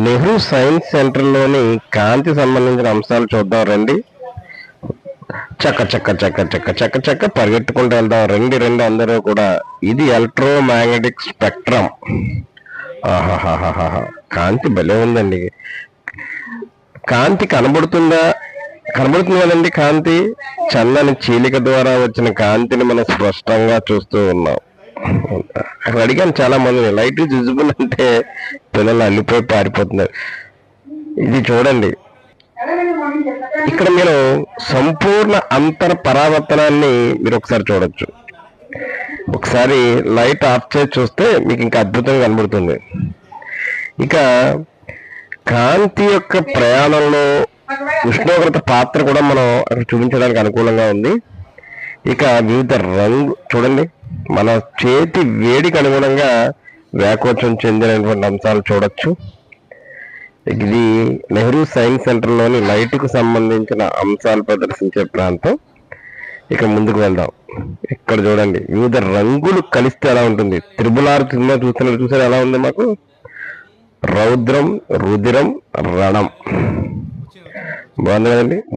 Nehru science సెంటర్లోని కాంతి సంబంధించిన అంశాలు చూద్దాం రండి. చక్క చక్క చక్క చక్క చక్క చక్క పరిగెట్టుకుంటూ వెళ్దాం రండి రండి అందరూ కూడా. ఇది ఎలక్ట్రోమాగ్నెటిక్ స్పెక్ట్రమ్. ఆహాహాహాహా, కాంతి భలే ఉందండి. కాంతి కనబడుతుంది కదండి. కాంతి చల్లని చీలిక ద్వారా వచ్చిన కాంతిని మనం స్పష్టంగా చూస్తూ ఉన్నాం. అక్కడ అడిగాను చాలా మంది, లైట్ ఈజ్ విజిబుల్ అంటే పిల్లలు అల్లిపోయి పారిపోతున్నారు. ఇది చూడండి, ఇక్కడ మీరు సంపూర్ణ అంతర పరావర్తనాన్ని మీరు ఒకసారి చూడొచ్చు. ఒకసారి లైట్ ఆఫ్ చేసి చూస్తే మీకు ఇంకా అద్భుతంగా కనబడుతుంది. ఇక కాంతి యొక్క ప్రయాణంలో ఉష్ణోగ్రత పాత్ర కూడా మనం అక్కడ చూపించడానికి అనుకూలంగా ఉంది. ఇక వివిధ రంగు చూడండి, మన చేతి వేడికి అనుగుణంగా వ్యాకోచం చెందినటువంటి అంశాలు చూడొచ్చు. ఇది నెహ్రూ సైన్స్ సెంటర్లోని లైట్కు సంబంధించిన అంశాలు ప్రదర్శించే ప్రాంతం. ఇక ముందుకు వెళ్దాం. ఇక్కడ చూడండి, వివిధ రంగులు కలిస్తే ఎలా ఉంటుంది. త్రిబుల్ ఆర్ సినిమా చూసారు ఎలా ఉంది మాకు. రౌద్రం, రుధిరం, రణం. బాగుంది కదండి.